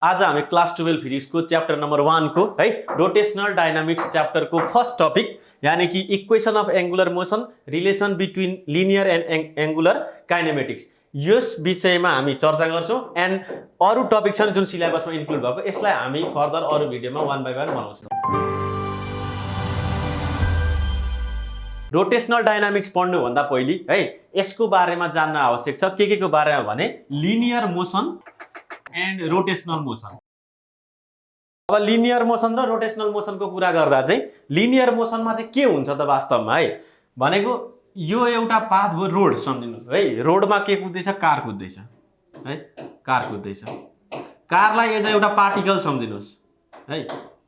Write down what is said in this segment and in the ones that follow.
आज हामी class 12 फिजिक्सको chapter number 1 को है रोटेशनल डायनामिक्स च्याप्टरको फर्स्ट टपिक यानी कि equation of angular motion relation between linear and angular kinematics यस विषयमा हामी चर्चा गर्छौं एन्ड अरु टपिक छन् जुन सिलेबसमा इन्क्लुड भएको यसलाई हामी फर्दर अरु भिडियोमा वन बाइ वन बनाउँछौं। रोटेशनल डायनामिक्स पढ्नु भन्दा पहिले है यसको बारेमा जान्न आवश्यक छ के को बारेमा भने linear motion and rotational motion. अब लिनियर मोसन र रोटेशनल मोसनको कुरा गर्दा चाहिँ लिनियर मोसनमा चाहिँ के हुन्छ त वास्तवमा है भनेको यो एउटा पाथ भयो रोड सम्झिनु है रोडमा के कुद्दैछ कार कुद्दैछ है कार कुद्दैछ कारलाई एज एउटा पार्टिकल सम्झिनुस् है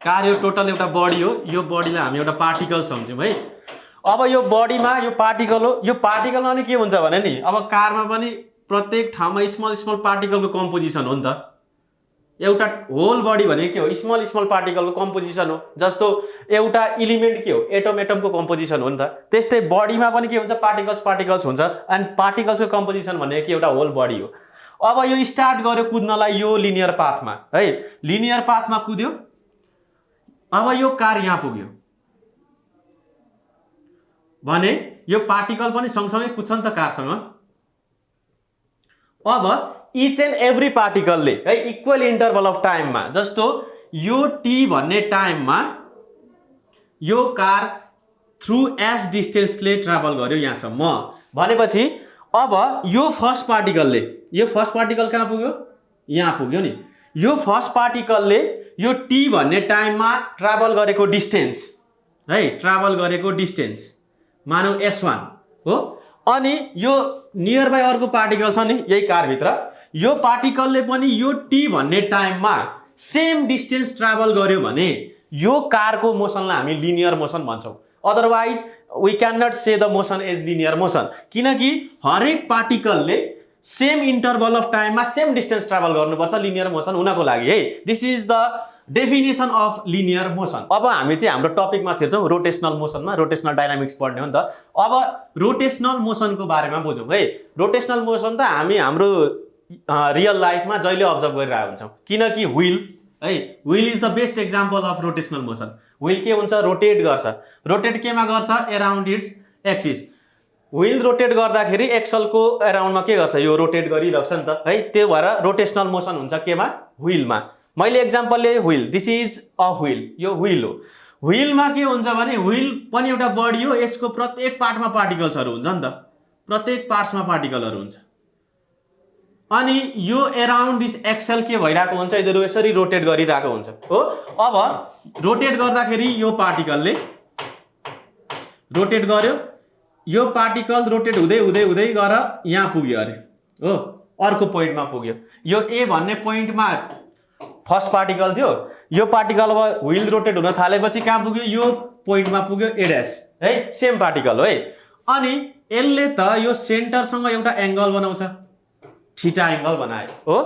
कार यो टोटल एउटा बडी हो यो बडीलाई हामी एउटा पार्टिकल सम्झ्यौं है। अब यो बडीमा यो पार्टिकल हो यो पार्टिकलमा नि के हुन्छ भने नि अब कारमा पनि प्रत्येक ठाउँमा स्मल स्मल पार्टिकलको कम्पोजिसन हो नि त एउटा होल बडी भनेको के हो स्मल स्मल पार्टिकलको कम्पोजिसन हो जस्तो एउटा एलिमेन्ट के हो एटम एटमको कम्पोजिसन हो नि त त्यस्तै बडीमा पनि के हुन्छ पार्टिकल्स हुन्छ एन्ड पार्टिकल्सको कम्पोजिसन भनेको के एउटा होल बडी हो। अब यो स्टार्ट गर्यो कुद्नलाई यो लिनियर पाथमा है लिनियर पाथमा कुद्यो अब यो कार यहाँ पुग्यो भने यो पार्टिकल पनि सँगसँगै कुद्छ नि त कारसँग। अब इच एन्ड एभ्री पार्टिकलले है इक्वल इन्टरभल अफ टाइममा जस्तो यो टी भन्ने टाइममा यो कार थ्रु एस डिस्टेन्सले ट्राभल गर्यो यहाँसम्म भनेपछि अब यो फर्स्ट पार्टिकल कहाँ पुग्यो यहाँ पुग्यो नि यो फर्स्ट पार्टिकलले यो टी भन्ने टाइममा ट्राभल गरेको डिस्टेन्स मानौ S1 हो अनि यो नियर बाई अर्को पार्टिकल छ नि यही कार भित्र यो पार्टिकलले पनि यो टी भन्ने टाइममा सेम डिस्टेन्स ट्राभल गर्यो भने यो कारको मोसनलाई हामी लिनियर मोसन भन्छौं। Otherwise we can not say the motion as linear motion किनकि हरेक पार्टिकलले सेम इन्टरभल अफ टाइममा सेम डिस्टेन्स ट्राभल गर्नुपर्छ लिनियर मोसन हुनको लागि है। This is the definition of linear motion. अब हामी चाहिँ हाम्रो टपिकमा छिर्छौं रोटेशनल मोसनमा रोटेशनल डायनामिक्स पढ्ने हो नि त। अब रोटेशनल मोसनको बारेमा बुझौं है। रोटेशनल मोसन त हामी हाम्रो रियल लाइफमा जहिले अब्जर्भ गरिरहेको हुन्छौं किनकि wheel is the best example of rotational motion. Wheel के हुन्छ रोटेट गर्छ रोटेट केमा गर्छ around its axis wheel rotate गर्दाखेरि एक्सलको अराउन्डमा के गर्छ यो रोटेट गरिरहेछ नि त है त्यो भएर रोटेशनल मोसन हुन्छ केमा व्हीलमा। मैले एक्जाम्पल लिए wheel this is a wheel यो व्हील हो व्हीलमा के हुन्छ भने व्हील पनि एउटा बडी हो यसको प्रत्येक पार्टमा पार्टिकल्सहरु हुन्छ नि त प्रत्येक पार्ट्समा पार्टिकलहरु हुन्छ अनि यो अराउन्ड दिस एक्सल के भइराको हुन्छ यिनीहरु यसरी रोटेट गरिराको हुन्छ हो। अब रोटेट गर्दाखेरि यो पार्टिकलले रोटेट गर्यो यो पार्टिकल रोटेट हुँदै हुँदै हुँदै गएर यहाँ पुग्यो अरे हो अर्को पोइन्टमा पुग्यो यो ए भन्ने पोइन्टमा फर्स्ट पार्टिकल थियो यो पार्टिकल अब व्हील रोटेट हुन थालेपछि कहाँ पुग्यो यो पोइन्टमा पुग्यो ए डैश है सेम पार्टिकल हो है। अनि यसले त यो सेन्टरसँग एउटा एंगल बनाउँछ थीटा एंगल बनायो हो।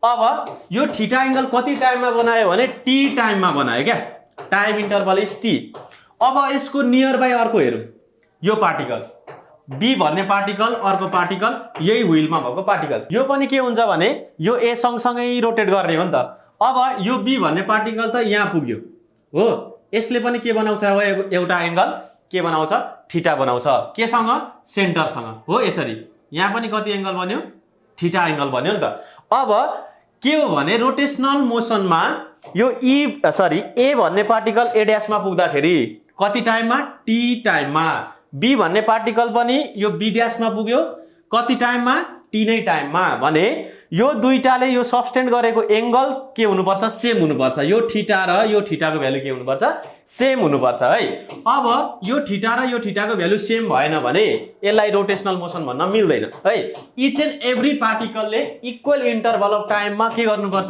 अब यो थीटा एंगल कति टाइममा बनायो भने टी टाइममा बनायो क्या टाइम इन्टरभल इज टी। अब यसको नियर बाई अर्को हेरौं यो पार्टिकल बी भन्ने पार्टिकल अर्को पार्टिकल यही व्हीलमा भएको पार्टिकल यो पनि के हुन्छ भने यो ए सँगसँगै रोटेट गर्ने हो नि त। अब यो बी भन्ने पार्टिकल त यहाँ पुग्यो हो यसले पनि के बनाउँछ अब एउटा एंगल के बनाउँछ थीटा बनाउँछ केसँग सेन्टरसँग हो यसरी यहाँ पनि कति एंगल बन्यो थीटा एंगल बन्यो नि त। अब के हो भने रोटेशनल मोसनमा यो ए भन्ने पार्टिकल ए ड्याशमा पुग्दाखेरि कति टाइममा टी टाइममा बी भन्ने पार्टिकल पनि यो बी ड्याशमा पुग्यो कति टाइममा टी नै टाइममा भने यो दुईटाले यो सबस्टेन्ड गरेको एंगल के हुनुपर्छ सेम हुनुपर्छ यो थीटा र यो थीटाको भ्यालु के हुनुपर्छ सेम हुनुपर्छ है। अब यो थीटा र यो थीटाको भ्यालु सेम भएन भने यसलाई रोटेशनल मोसन भन्न मिल्दैन है। इच एन्ड एभ्री पार्टिकलले इक्वल इन्टरभल अफ टाइममा के गर्नुपर्छ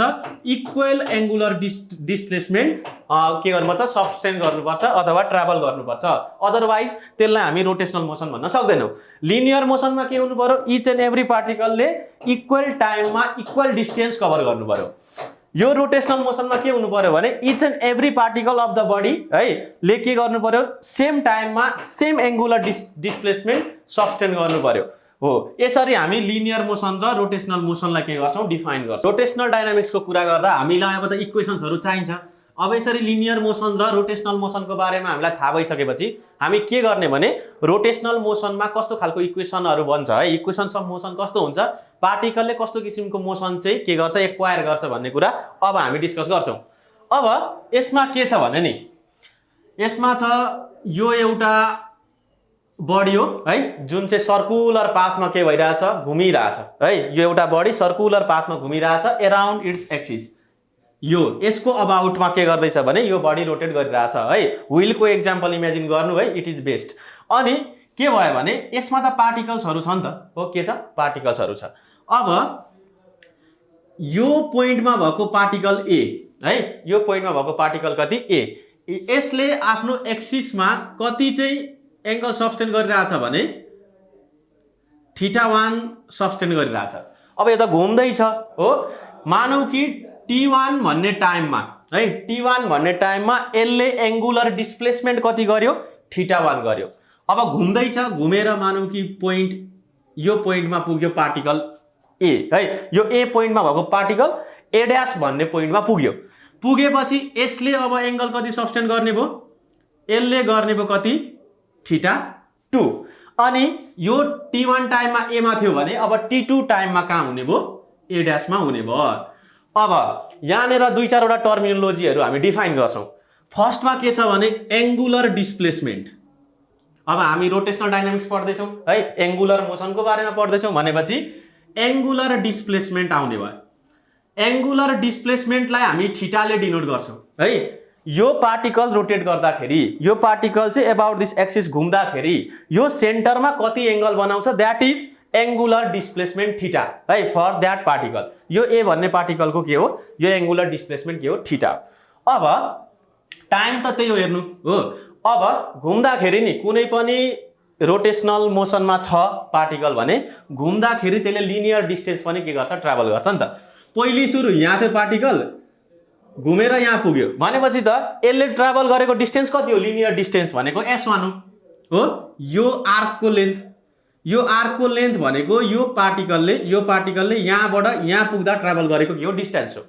इक्वल एंगुलर डिस्प्लेसमेन्ट के गर्नुपर्छ सबस्टेन्ड गर्नुपर्छ अथवा ट्राभल गर्नुपर्छ अदरवाइज त्यसलाई हामी रोटेशनल मोसन भन्न सक्दैनौं। लिनियर मोसनमा के हुनु पर्यो इच एन्ड एभ्री पार्टिकलले इक्वल टाइममा इक्वल डिस्टेन्स कभर गर्नु पर्यो। यो रोटेशनल मोसनमा के हुनु पर्यो भने each and every particle of the body है ले के गर्नु पर्यो सेम टाइममा सेम एंगुलर डिस्प्लेसमेन्ट सबस्टेन्ड गर्नु पर्यो हो। यसरी हामी लिनियर मोसन र रोटेसनल मोसनलाई के गर्छौँ डिफाइन गर्छौँ। रोटेसनल डाइनामिक्सको कुरा गर्दा हामीलाई अब त इक्वेसन्सहरू चाहिन्छ। अब यसरी लिनियर मोसन र रोटेसनल मोसनको बारेमा हामीलाई थाहा भइसकेपछि हामी के गर्ने भने रोटेसनल मोसनमा कस्तो खालको इक्वेसनहरू बन्छ है, इक्वेसन्स अफ मोसन कस्तो हुन्छ, पार्टिकलले कस्तो किसिमको मोसन चाहिँ के गर्छ एक्वायर गर्छ भन्ने कुरा अब हामी डिस्कस गर्छौँ। अब यसमा के छ भने नि यसमा छ यो एउटा बडी हो है जुन चाहिँ सर्कुलर पाथमा के भइरहेछ घुमिरहेछ है, यो एउटा बडी सर्कुलर पाथमा घुमिरहेछ एराउन्ड इट्स एक्सिस। यो यसको अबाउटमा के गर्दैछ भने यो बडी रोटेट गरिरहेछ है। व्हीलको एक्जाम्पल इमेजिन गर्नु है, इट इज बेस्ट। अनि के भयो भने यसमा त पार्टिकल्सहरू छ नि त, हो के छ पार्टिकल्सहरू छ। अब यो पोइन्टमा भएको पार्टिकल ए है, यो पोइन्टमा भएको पार्टिकल कति ए, यसले आफ्नो एक्सिसमा कति चाहिँ एंगल सब्सटेन गरिरहेछ भने θ1 सब्सटेन गरिरहेछ। अब यो त घुम्दैछ हो, मानौ कि t1 भन्ने टाइममा है, t1 भन्ने टाइममा यसले एंगुलर डिस्प्लेसमेन्ट कति गर्यो θ1 गर्यो। अब घुम्दैछ, घुमेर मानौ कि पोइन्ट यो पोइन्टमा पुग्यो पार्टिकल ए है, यो ए पोइन्टमा भएको पार्टिकल ए ड्यास भन्ने पोइन्टमा पुग्यो। पुगेपछि यसले अब एंगल कति सब्सटेन गर्ने भयो, यसले गर्ने भयो कति θ2। अनि यो t1 टाइममा ए मा थियो भने अब t2 टाइममा कहाँ हुने भयो ए ड्यासमा हुने भयो। अब यहाँनिर दुई चारवटा टर्मिनोलोजीहरू हामी डिफाइन गर्छौँ। फर्स्टमा के छ भने एंगुलर डिस्प्लेसमेन्ट। अब हामी रोटेसनल डाइनामिक्स पढ्दैछौँ है, एंगुलर मोसनको बारेमा पढ्दैछौँ भनेपछि एंगुलर डिस्प्लेसमेन्ट आउने भयो। एंगुलर डिस्प्लेसमेन्टलाई हामी थीटाले डिनोट गर्छौँ है। यो पार्टिकल रोटेट गर्दाखेरि यो पार्टिकल चाहिँ अबाउट दिस एक्सिस घुम्दाखेरि यो सेन्टरमा कति एंगल बनाउँछ that is angular displacement theta है फर दैट पार्टिकल। यो ए भन्ने पार्टिकलको के हो, यो एंगुलर डिस्प्लेसमेन्ट के हो थीटा। अब टाइम त त्यही हो हेर्नु हो। अब घुम्दाखेरि नि कुनै पनि रोटेसनल मोसनमा छ पार्टिकल भने घुम्दाखेरि त्यसले लिनियर डिस्टेन्स पनि के गर्छ ट्राभल गर्छ नि त। पहिली सुरु यहाँ थियो पार्टिकल, घुमेर यहाँ पुग्यो भनेपछि त यसले ट्राभल गरेको डिस्टेन्स कति हो, लिनियर डिस्टेन्स भनेको s1 हो। यो आर्कको लेन्थ, यो आर्कको लेन्थ भनेको यो पार्टिकलले यहाँबाट यहाँ पुग्दा ट्राभल गरेको के हो डिस्टेन्स हो।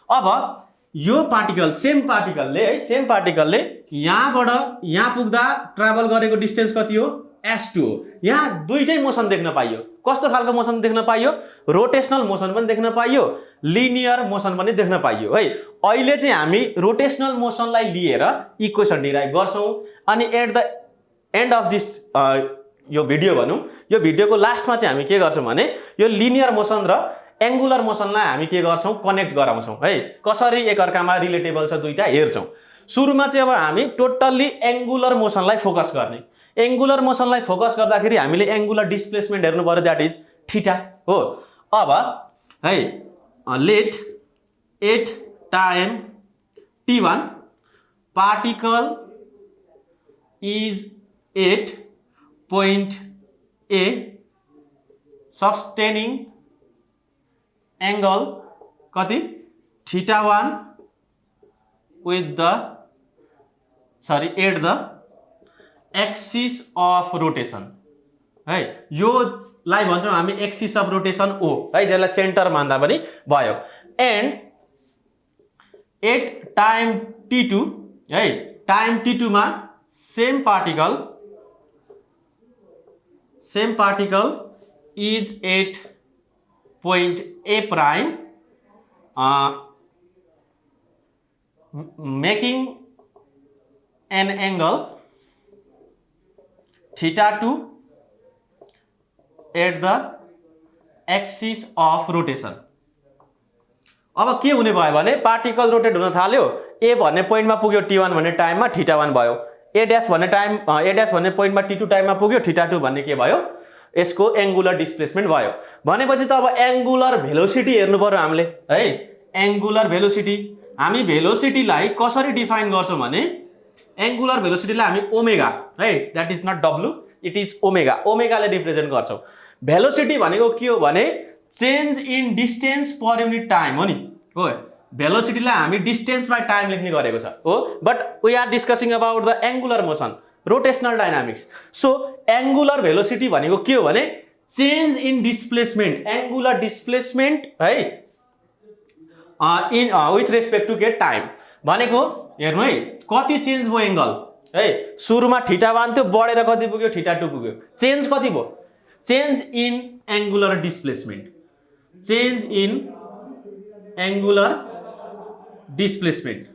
अब यो पार्टिकल सेम पार्टिकलले यहाँबाट यहाँ पुग्दा ट्राभल गरेको डिस्टेन्स कति हो s2 हो। यहाँ दुईटै मोसन देख्न पाइयो। कस्तो खालको मोसन देख्न पाइयो, रोटेसनल मोसन पनि देख्न पाइयो, लिनियर मोसन पनि देख्न पाइयो है। अहिले चाहिँ हामी रोटेसनल मोसनलाई लिएर इक्वेसन डिराइभ गर्छौँ। अनि at the end of this यो भिडियो भनौँ, यो भिडियोको लास्टमा चाहिँ हामी के गर्छौँ भने यो लिनियर मोसन र एंगुलर मोसनलाई हामी के गर्छौँ कनेक्ट गराउँछौँ है, कसरी एकअर्कामा रिलेटेबल छ दुईटा हेर्छौँ। सुरुमा चाहिँ अब हामी टोटल्ली एंगुलर मोसनलाई फोकस गर्ने। एंगुलर मोसनलाई फोकस गर्दाखेरि हामीले एंगुलर डिस्प्लेसमेन्ट हेर्नु पर्यो दैट इज थीटा हो। अब है let at time t1 particle is at point A sustaining angle कति θ1 with the at the axis of rotation है। यो लाई भन्छौँ हामी एक्सिस अफ रोटेसन O है, जसलाई सेन्टर मान्दा पनि भयो। एन्ड एट टाइम t2 है, टाइम t2 मा same particle is at point A prime making an angle θ2 at the axis of rotation। अब के हुने भयो भने पार्टिकल रोटेट हुन थाल्यो, ए भन्ने पोइन्टमा पुग्यो t1 भन्ने टाइममा θ1 भयो, ए ड्यास भन्ने पोइन्टमा t2 टाइममा पुग्यो θ2 भन्ने के भयो यसको एंगुलर डिस्प्लेसमेन्ट भयो। भनेपछि त अब एंगुलर भेलोसिटी हेर्नु पर्यो हामीले है। एंगुलर भेलोसिटी हामी भेलोसिटीलाई कसरी डिफाइन गर्छौं भने एंगुलर भेलोसिटीलाई हामी ओमेगा है, that is not W, it is omega, ओमेगाले रिप्रेजेन्ट गर्छौं। भेलोसिटी भनेको के हो भने change in distance per unit time हो नि हो। भेलोसिटीलाई हामी डिस्टेन्स बाइ टाइम लेख्ने गरेको छ हो, but we are discussing about the angular motion rotational dynamics. So angular velocity भनेको के हो भने change in displacement, angular displacement है इन विथ रेस्पेक्ट टु के टाइम भनेको हेर्नु है कति चेन्ज भयो एङ्गल है। सुरुमा θ1 थियो बढेर कति पुग्यो θ2 पुग्यो। चेन्ज कति भयो? Change in angular displacement, change in angular displacement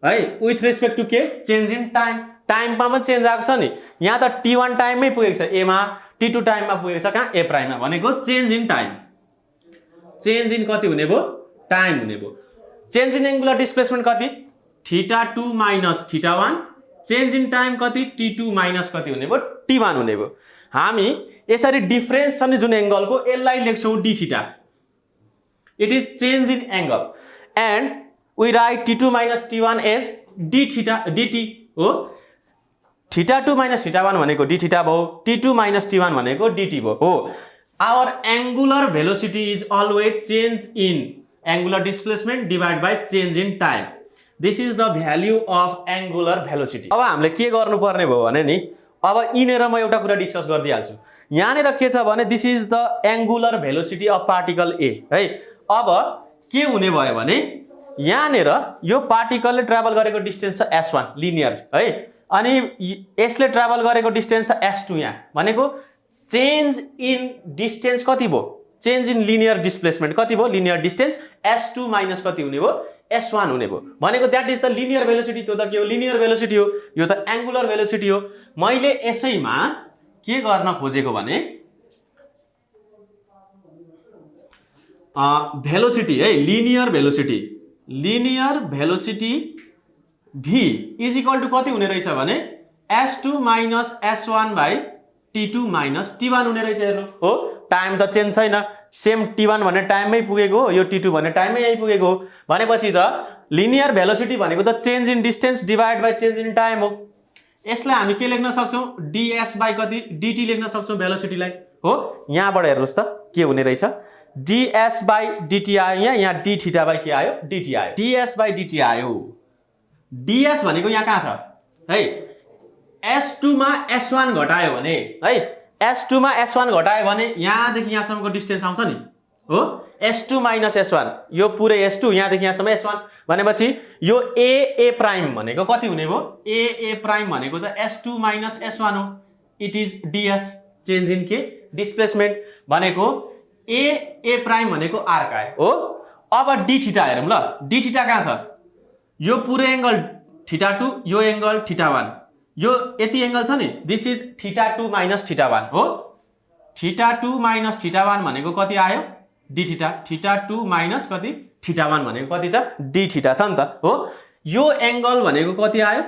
है विथ रेस्पेक्ट टु के चेन्ज इन टाइम। टाइममा पनि चेन्ज आएको छ नि, यहाँ त t1 टाइममै पुगेको छ a मा, t2 टाइममा पुगेको छ कहाँ a प्राइममा, भनेको change in time. Change in कति हुने भयो? टाइम हुने भयो। चेन्ज इन एङ्गुलर डिस्प्लेसमेन्ट कति? θ2 माइनस θ1। चेन्ज इन टाइम कति? t2 माइनस कति हुने भयो? t1 हुने भयो। हामी यसरी डिफरेन्स छ नि जुन एङ्गलको यसलाई लेख्छौँ dθ। It is change in angle and we write t2 minus t1 as dθ dt हो। θ2 माइनस θ1 भनेको dθ भयो, t2 माइनस t1 भनेको dt भयो हो। Our angular velocity is always change in angular displacement divide by change in time. This is the value of angular velocity. अब हामीले के गर्नुपर्ने भयो भने नि, अब यिनेर म एउटा कुरा डिस्कस गरिदिइहाल्छु। यहाँनिर के छ भने this is the angular velocity of particle A है। अब के हुने भयो भने यहाँनिर यो पार्टिकलले ट्राभल गरेको डिस्टेन्स छ s1 लिनियर है, अनि यसले ट्राभल गरेको डिस्टेन्स छ s2 यहाँ, भनेको चेन्ज इन डिस्टेन्स कति भयो? चेन्ज इन लिनियर डिस्प्लेसमेन्ट कति भयो? लिनियर डिस्टेन्स s2 माइनस कति हुने भयो? s1 हुने भयो। भनेको that is the linear velocity. त्यो त के हो? लिनियर भेलोसिटी हो। यो त एङ्गुलर भेलोसिटी हो। मैले यसैमा के गर्न खोजेको भने भेलोसिटी है, linear velocity, linear velocity v is equal to कति हुने रहेछ भने s2 minus s1 by t2 minus t1 हुने रहेछ। हेर्नु हो, टाइम त चेन्ज छैन, सेम t1 भन्ने टाइममै पुगेको हो, यो t2 भन्ने टाइममै यही पुगेको हो। भनेपछि त लिनियर भेलोसिटी भनेको त change in distance divide by change in time हो। यसलाई हामी के लेख्न सक्छौँ? ds बाई कति? dt लेख्न सक्छौँ भेलोसिटीलाई हो। यहाँबाट हेर्नुहोस् त के हुने रहेछ? ds बाई dt आयो, यहाँ dθ बाई के आयो? dt आयो। ds बाई dt आयो। ds भनेको यहाँ कहाँ छ है? s2 मा s1 घटायो भने है, s2 मा s1 घटायो भने यहाँदेखि यहाँसम्मको डिस्टेन्स आउँछ नि हो, s2 माइनस s1, यो पुरै s2 यहाँदेखि यहाँसम्म s1, भनेपछि यो a प्राइम भनेको कति हुने भयो? a प्राइम भनेको त s2 माइनस s1 हो। It is ds, change in के डिस्प्लेसमेन्ट, भनेको a प्राइम भनेको आर्क आयो हो। अब dθ हेरौँ ल, dθ कहाँ छ? यो पुरै एङ्गल θ2, यो एङ्गल θ1, यो यति एङ्गल छ नि, दिस इज θ2 माइनस θ1 हो। θ2 माइनस θ1 भनेको कति आयो? dθ। θ2 माइनस कति? θ1 भनेको कति छ? dθ छ नि त हो। यो एङ्गल भनेको कति आयो?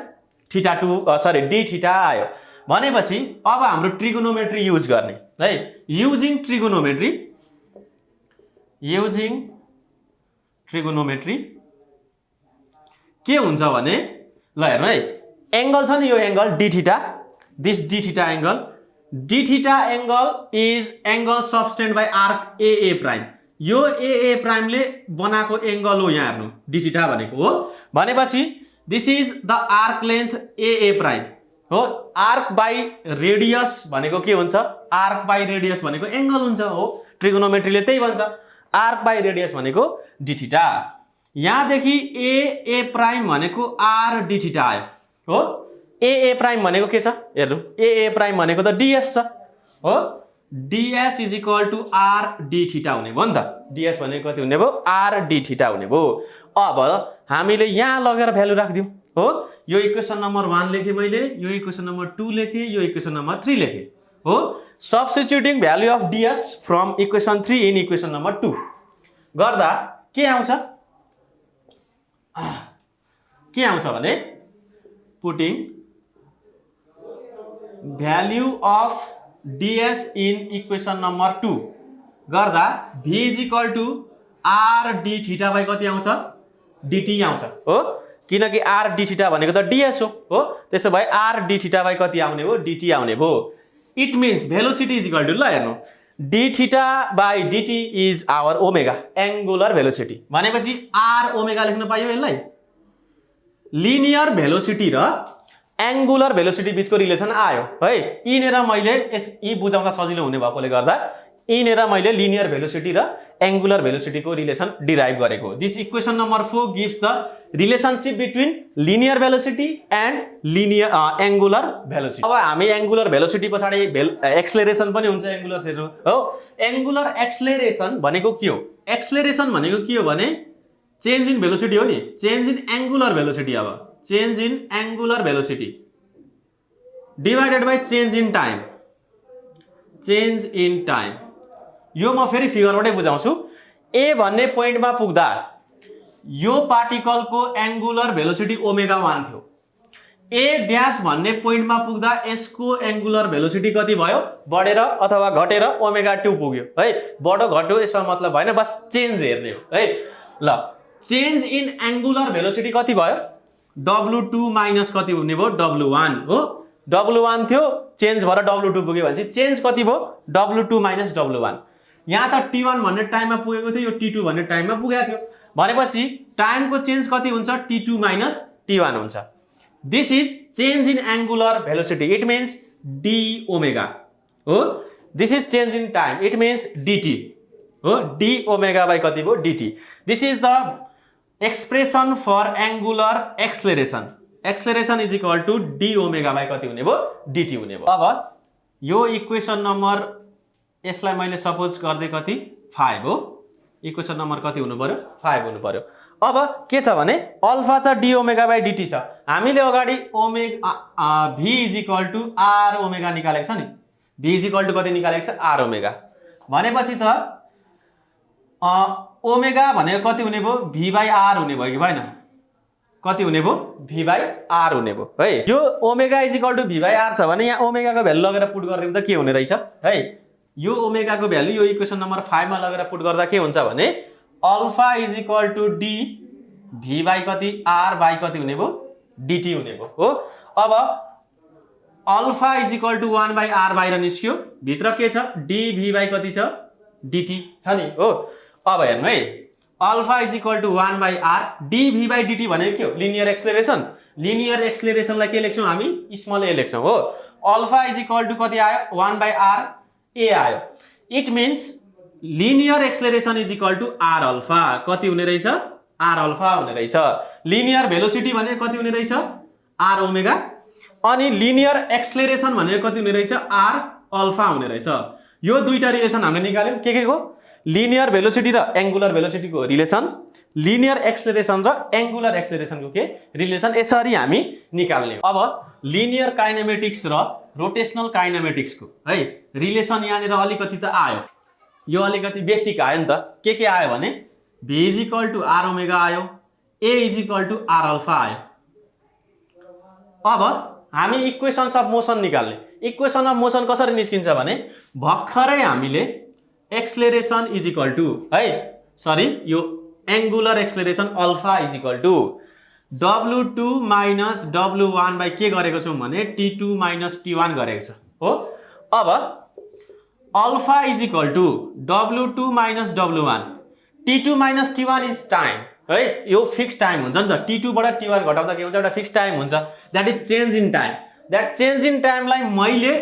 θ2 सरी dθ आयो। भनेपछि अब हाम्रो ट्रिगोनोमेट्री युज गर्ने है। युजिङ ट्रिगोनोमेट्री, युजिङ ट्रिगोनोमेट्री के हुन्छ भने ल हेर्नु है, एङ्गल छ नि यो angle dθ, this dθ angle, dθ angle is angle subtended by arc a prime. यो a प्राइमले बनाएको एङ्गल हो यहाँ हेर्नु, dθ भनेको हो। भनेपछि this is the arc length a prime हो। आर्क बाई रेडियस भनेको के हुन्छ? आर्क बाई रेडियस भनेको एङ्गल हुन्छ हो। ट्रिगोनोमेट्रीले त्यही भन्छ, आर्क बाई रेडियस भनेको dθ। यहाँदेखि a प्राइम भनेको r dθ आयो हो। a प्राइम भनेको के छ हेर्नु, a प्राइम भनेको त ds छ हो। ds is equal to r dθ हुने भयो नि त। ds भनेको कति हुने भयो? r dθ हुने भयो। अब हामीले यहाँ लगेर भ्यालु राखिदिउँ हो। यो इक्वेसन नम्बर 1 लेखेँ मैले, यो इक्वेसन नम्बर 2 लेखेँ, यो इक्वेसन नम्बर 3 लेखेँ हो। Substituting value of ds from equation 3 in equation number 2 गर्दा के आउँछ? के आउँछ भने putting value of ds in equation number 2 गर्दा v is equal to r dθ by कति आउँछ? dt आउँछ हो, किनकि r dθ भनेको त ds हो। त्यसो भए r dθ बाई कति आउने भयो? dt आउने भयो। It means velocity is equal to ल हेर्नु, dθ by dt is our omega, angular velocity. भनेपछि r ओमेगा लेख्न पाइयो यसलाई। लिनियर भेलोसिटी र एंगुलर भेलोसिटी बीचको रिलेसन आयो है। यिनेर मैले यी बुझाउँदा सजिलो हुने भएकोले गर्दा यिनेर मैले लिनियर भेलोसिटी र एंगुलर भेलोसिटी को रिलेसन डिराइभ गरेको। This equation number 4 gives the relationship between linear velocity and linear angular velocity. अब हामी एंगुलर भेलोसिटी पछाडि एक्सेलरेसन पनि हुन्छ एंगुलर हो। एंगुलर एक्सेलरेसन भनेको के हो? एक्सेलरेसन भनेको के हो भने चेन्ज इन भेलोसिटी हो नि, चेन्ज इन एंगुलर भेलोसिटी। अब change in angular velocity divided by change in time, change in time. यो म फेरि फिगरबाटै बुझाउँछु। ए भन्ने पोइन्टमा पुग्दा यो पार्टिकलको एंगुलर भेलोसिटी ओमेगा 1 थियो। ए ड्याश भन्ने पोइन्टमा पुग्दा यसको एंगुलर भेलोसिटी कति भयो? बढेर अथवा घटेर ओमेगा 2 पुग्यो है। बढो घट्यो यसमा मतलब भएन, बस चेन्ज हेर्ने हो है। ल चेन्ज इन एंगुलर भेलोसिटी कति भयो? W2 माइनस कति हुने भयो? W1 हो। W1 थियो, चेन्ज भएर W2 पुग्यो भनेपछि चेन्ज कति भयो? W2 minus W1। यहाँ त T1 भन्ने टाइममा पुगेको थियो, यो T2 भन्ने टाइममा पुगेको थियो भनेपछि टाइमको चेन्ज कति हुन्छ? T2 माइनस T1 हुन्छ। This is change in angular velocity, it means d omega हो। This is change in time, it means dt हो। d ओमेगा बाइ कति भयो? dt। This is the expression for angular acceleration. Acceleration is equal to d omega by कति हुने भयो? dt हुने भयो। अब यो इक्वेसन नम्बर यसलाई मैले सपोज गर्दै कति 5 हो। इक्वेसन नम्बर कति हुनु पर्यो? 5 हुनु पर्यो। अब के छ भने अल्फा छ d ओमेगा बाइ dt छ। हामीले अगाडि omega v is equal to r omega निकालेको छ नि। v इज इक्वल टू कति निकालेको छ? r omega. भनेपछि त ओमेगा भनेको कति हुने भयो? v बाइ r हुने भयो कि भएन? कति हुने भयो? v बाइ r हुने भयो है। यो omega is equal to v by r छ भने यहाँ ओमेगा को भ्यालु लगेर पुट गरिदिँदा के हुने रहेछ है? यो ओमेगा को भ्यालु यो इक्वेसन नम्बर 5 मा लगेर पुट गर्दा के हुन्छ भने alpha is equal to d v by कति r बाइ कति हुने भयो? dt हुने भयो हो। अब alpha is equal to 1 by r बाहिर निस्क्यो, भित्र के छ? dv बाइ कति छ? dt छ नि हो। अब हेर्नु है, alpha is equal to 1 by r, dv by dt भनेको के हो? Linear acceleration. लिनियर एक्सेलरेसनलाई के लेख्छौँ हामी? स्मल a लेख्छौँ हो। अल्फा इज इक्वल टू कति आयो? 1 बाइ r a आयो। It means linear acceleration is equal to r alpha. कति हुने रहेछ? r अल्फा हुने रहेछ। लिनियर भेलोसिटी भनेको कति हुने रहेछ? r omega. अनि लिनियर एक्सेलरेसन भनेको कति हुने रहेछ? r अल्फा हुने रहेछ। यो दुईटा रिलेसन हामीले निकाल्यौं के को? लिनियर भेलोसिटी र एंगुलर भेलोसिटी को रिलेसन, लिनियर एक्सेलरेसन र एंगुलर एक्सेलरेसन को के रिलेसन, यसरी हामी निकाल्ने हो। अब लिनियर काइनेमेटिक्स र रोटेशनल काइनेमेटिक्स को है रिलेसन यहाँनिर अलिकति त आयो। यो अलिकति बेसिक आयो नि त। के आयो भने v is equal to r omega आयो, a is equal to r alpha आयो। अब हामी इक्वेशन्स अफ मोसन निकाल्ने। इक्वेसन अफ मोसन कसरी निस्किन्छ भने भर्खरै हामीले एक्सेलरेसन इज इक्वल टू है, सरी यो angular acceleration alpha is equal to W2 minus W1 by के गरेको छौं भने T2 माइनस T1 गरेको छ हो। अब alpha is equal to W2 minus W1, T2 minus T1 is time है। यो फिक्स टाइम हुन्छ नि त। T2 बाट T1 घटाउँदा के हुन्छ? एउटा फिक्स टाइम हुन्छ, that is change in time. That change in टाइमलाई मैले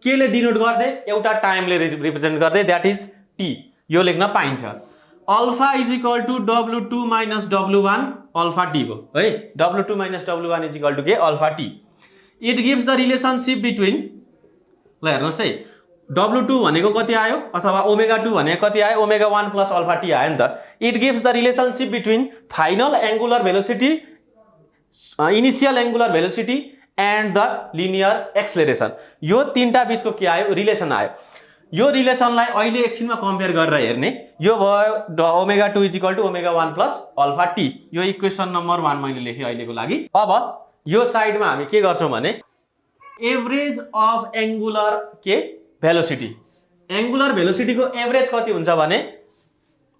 केले डिनोट गर्दै? एउटा टाइमले रिप्रेजेन्ट गर्दै, दैट इज t। यो लेख्न पाइन्छ। Alpha is equal to W2 minus W1 alpha t हो है। W2 minus W1 is equal to के? Alpha t। It gives the relationship between, ल हेर्नुहोस् है, W2 भनेको कति आयो अथवा ओमेगा 2 भनेको कति आयो? ओमेगा 1 प्लस अल्फा t आयो नि त। It gives the relationship between final angular velocity, initial angular velocity and the linear acceleration. यो तीनटा बीचको के आयो? रिलेसन आयो। यो रिलेसनलाई अहिले एकछिनमा कम्पेयर गरेर हेर्ने। यो भयो omega 2 is equal to omega 1 plus alpha t। यो इक्वेसन नम्बर 1 मैले लेखेँ अहिलेको लागि। अब यो साइडमा हामी के गर्छौं भने एभरेज अफ एंगुलर के भेलोसिटी, एंगुलर भेलोसिटी को एभरेज कति हुन्छ भने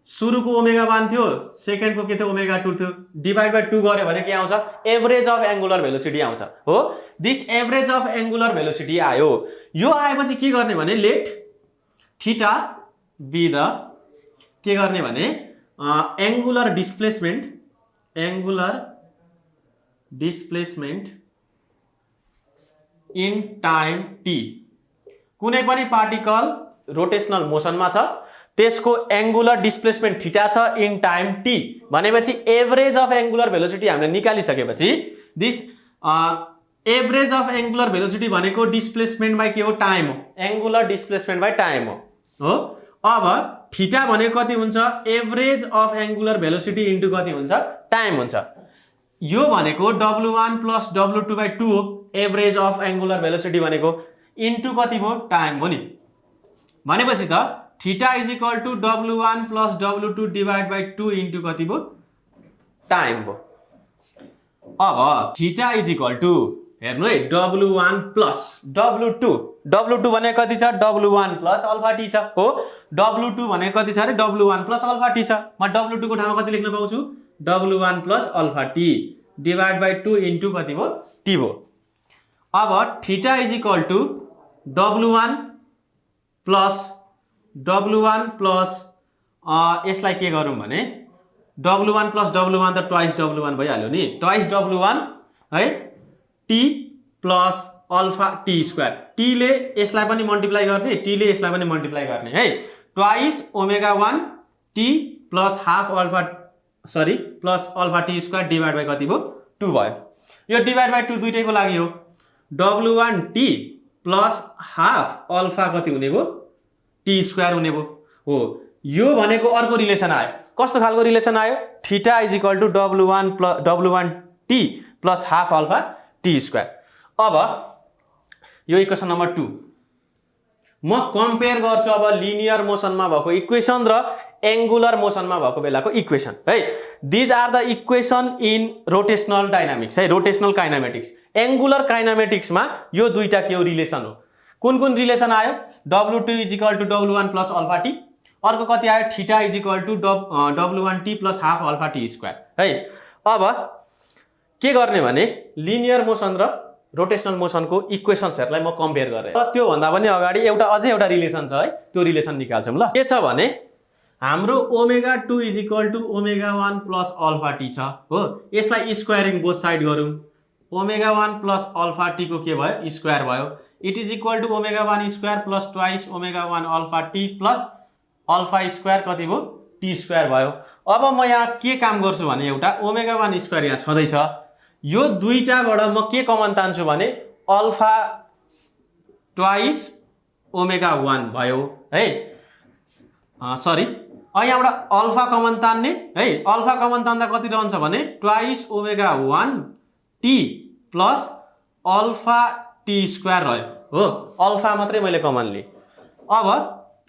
सुरुको ओमेगा 1 थियो, सेकेन्ड को के थियो? ओमेगा 2 थियो, डिवाइड बाइ 2 गरे भने के आउँछ? एभरेज अफ एंगुलर भेलोसिटी आउँछ हो। This average of angular velocity आयो। यो आएपछि के गर्ने भने लेट थीटा बी द के गर्ने भने angular displacement, angular displacement in time t. कुनै पनि पार्टिकल रोटेशनल मोसनमा छ, त्यसको एंगुलर डिस्प्लेसमेन्ट थीटा छ इन टाइम टी भनेपछि एभरेज अफ एंगुलर भेलोसिटी हामीले निकालिसकेपछि this average of angular velocity भनेको डिस्प्लेसमेन्ट बाइ के हो, टाइम हो। एंगुलर डिस्प्लेसमेन्ट बाइ टाइम हो। अब थीटा भनेको कति हुन्छ, average of angular velocity into कति हुन्छ, टाइम हुन्छ। यो भनेको W1 प्लस W2 बाइ 2 हो एभरेज अफ एंगुलर भेलोसिटी भनेको, इन्टु कति भयो, टाइम हो नि। भनेपछि त theta is equal to W1 plus W2 divide by 2 into कति भयो, टाइम भयो। अब थीटा इज इक्वल टू हेर्नु है W1 प्लस W2, W2 भनेको कति छ, W1 प्लस अल्फा टी छ हो। W2 भनेको कति छ अरे, W1 प्लस अल्फा टी छ। म W2 को ठाउँमा कति लेख्न पाउँछु, W1 plus alpha t divide by 2 into कति भयो, टी भयो। अब theta is equal to W1 plus यसलाई के गरौँ भने W1 प्लस W1 त ट्वाइस W1 भइहाल्यो नि, ट्वाइस W1 है, T plus alpha t square. T ले यसलाई पनि मल्टिप्लाई गर्ने, टी ले यसलाई पनि मल्टिप्लाई गर्ने है। Twice omega 1 t plus half alpha plus alpha t square divide by कति भयो, 2 भयो। यो डिवाइड बाइ 2 दुईटैको लागि हो। W1 t plus half alpha कति हुने भयो, टी स्क्वायर हुने भयो हो। यो भनेको अर्को रिलेसन आयो। कस्तो खालको रिलेसन आयो, theta is equal to W1 t plus half alpha t square. अब यो इक्वेसन नम्बर 2 म कम्पेयर गर्छु अब लिनियर मोसनमा भएको इक्वेसन र एंगुलर मोसनमा भएको बेलाको इक्वेसन है। These are the equation in rotational dynamics है, रोटेशनल काइनेमेटिक्स। एंगुलर काइनेमेटिक्समा यो दुईटा के हो, रिलेसन हो। कुन कुन रिलेसन आयो, W2 is equal to W1 plus alpha t, अर्को कति आयो, theta is equal to W1 t plus half alpha t square है। अब के गर्ने भने लिनियर मोसन र रोटेशनल मोसनको इक्वेसन्सहरुलाई म कम्पेयर गरेँ। त्यो भन्दा पनि अगाडि अझै एउटा रिलेसन छ है, त्यो रिलेसन निकाल्छौं ल। के छ भने हाम्रो omega 2 is equal to omega 1 plus alpha t छ हो। यसलाई स्क्वायरिङ बोथ साइड गरौँ, ओमेगा 1 प्लस अल्फा टी को के भयो, स्क्वायर भयो। It is equal to omega 1 square plus twice omega 1 alpha t plus alpha square कति भयो, टी स्क्वायर भयो। अब म यहाँ के काम गर्छु भने एउटा ओमेगा 1 स्क्वायर यहाँ छँदैछ, यो दुईटाबाट म के कमन तान्छु भने अल्फा ट्वाइस ओमेगा 1 भयो है। यहाँबाट अल्फा कमन तान्ने है। अल्फा कमन तान्दा कति रहन्छ भने twice omega 1 t plus alpha t square रह्यो हो। अल्फा मात्रै मैले कमन लिएँ। अब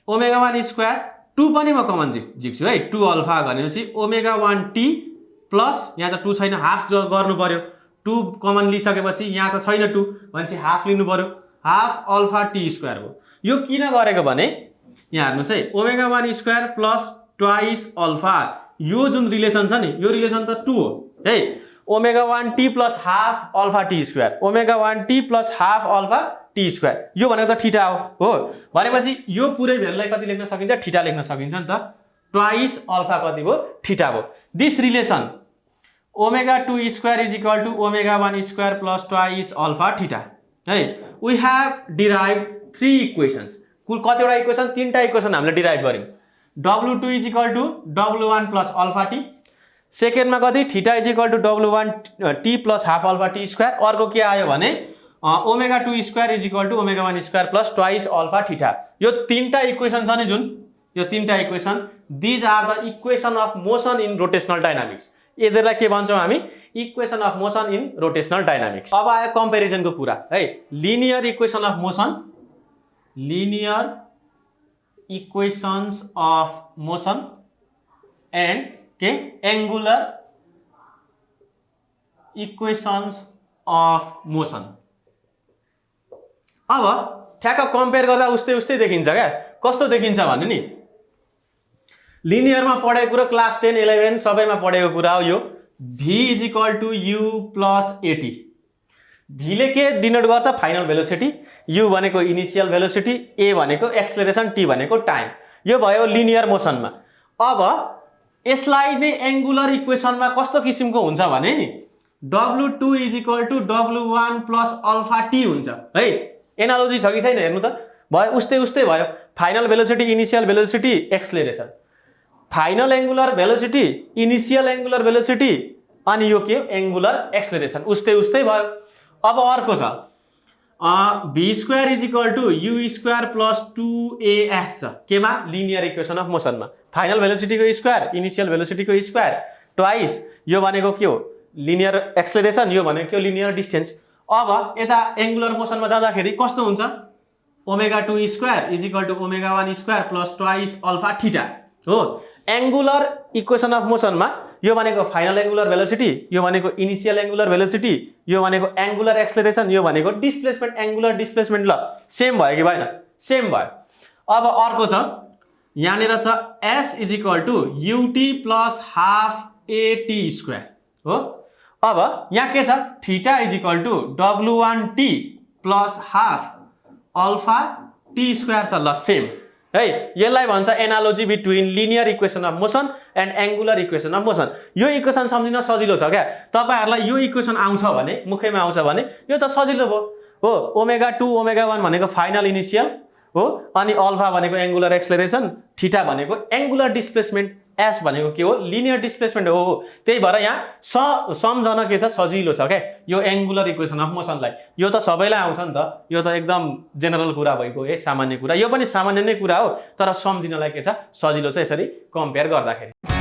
ओमेगा 1 स्क्वायर 2 पनि म कमन झिक्छु है। 2 अल्फा भनेपछि ओमेगा 1 टी प्लस यहाँ त 2 छैन, हाफ गर्नु पर्यो। 2 कमन लिइसकेपछि यहाँ त छैन 2 भनेपछि हाफ लिनु पर्यो, हाफ अल्फा टी स्क्वायर हो। यो किन गरेको भने यहाँ हेर्नुस् है, omega 1 square plus twice alpha, यो जुन रिलेसन छ नि यो रिलेसन त 2 हो है। Omega 1 t plus half alpha t square, omega 1 t plus half alpha t square, यो भनेको त थीटा हो। भनेपछि यो पुरै भेलुलाई कति लेख्न सकिन्छ, थीटा लेख्न सकिन्छ नि त। ट्वाइस अल्फा कति भयो, थीटा भयो। This relation omega 2 square is equal to omega 1 square plus twice alpha theta है। We have derive 3 equations. कुल कतिवटा इक्वेसन, 3टा इक्वेसन हामीले डिराइभ गर्यौं। W2 is equal to W1 plus alpha t, सेकेन्डमा कति theta is equal to W1 t plus half alpha t square, अर्को के आयो भने omega 2 square is equal to omega 1 square plus twice alpha theta. यो 3टा equation छ नि जुन, यो 3टा equation, these are the equation of motion in rotational dynamics. यिनीहरूलाई के भन्छौं हामी, equation of motion in rotational dynamics. अब आयो कम्पेरिजनको कुरा है। Linear equation of motion, linear equations of motion and के एंगुलर इक्वेशंस अफ मोशन। अब ठ्याक्क कम्पेयर गर्दा उस्तै उस्तै देखिन्छ क्या। कस्तो देखिन्छ भने नि, लिनियरमा पढेको कुरा क्लास 10 11 सबैमा पढेको कुरा हो यो। v is equal to u plus a t. v ले के डिनोट गर्छ, फाइनल भेलोसिटी, u भनेको इनिशियल भेलोसिटी, a भनेको एक्सेलरेसन, t भनेको टाइम। यो भयो लिनियर मोसनमा। अब यसलाई नै एंगुलर इक्वेसनमा कस्तो किसिमको हुन्छ भने नि, W2 is equal to W1 plus alpha t हुन्छ है। एनालोजी छ कि छैन हेर्नु त, भयो उस्तै उस्तै भयो। Final velocity, initial velocity, acceleration, final angular velocity, initial angular velocity, अनि यो के एंगुलर एक्सलेरेसन, उस्तै उस्तै भयो। अब अर्को छ v square is equal to u square plus 2as छ केमा, लिनियर इक्वेसन अफ मोसनमा। फाइनल भेलोसिटीको स्क्वायर, इनिशियल भेलोसिटीको स्क्वायर ट्वाइस, यो भनेको के हो लिनियर एक्सलेरेसन, यो भनेको के हो लिनियर डिस्टेन्स। अब यता एंगुलर मोसनमा जाँदाखेरि कस्तो हुन्छ, omega 2 square is equal to omega 1 square plus twice alpha theta हो। एंगुलर इक्वेसन अफ मोसनमा यो भनेको फाइनल एंगुलर भेलोसिटी, यो भनेको इनिशियल एंगुलर भेलोसिटी, यो भनेको एंगुलर एक्सलेरेसन, यो भनेको डिस्प्लेसमेन्ट, एंगुलर डिस्प्लेसमेन्ट। ल सेम भयो कि भएन, सेम भयो। अब अर्को छ यहाँनिर छ s is equal to ut plus half at square हो। अब यहाँ के छ theta is equal to w1t plus half alpha t square छ। ल सेम है, यसलाई भन्छ analogy between linear equation of motion and angular equation of motion. यो इक्वेसन सम्झिन सजिलो छ क्या, तपाईहरुलाई यो इक्वेसन आउँछ भने, मुखैमा आउँछ भने यो त सजिलो भयो हो। ओमेगा 2 ओमेगा 1 भनेको फाइनल इनिशियल हो, अनि अल्फा भनेको एंगुलर एक्सलेरेसन, थीटा भनेको एंगुलर डिस्प्लेसमेन्ट, एस भनेको के हो लिनियर डिस्प्लेसमेन्ट हो। त्यही भएर यहाँ सम्झन के छ सजिलो छ क्या यो एंगुलर इक्वेसन अफ मोसनलाई। यो त सबैलाई आउँछ नि त, यो त एकदम जेनरल कुरा भएको है, सामान्य कुरा, यो पनि सामान्य नै कुरा हो, तर सम्झिनलाई के छ सजिलो छ यसरी कम्पेयर गर्दाखेरि।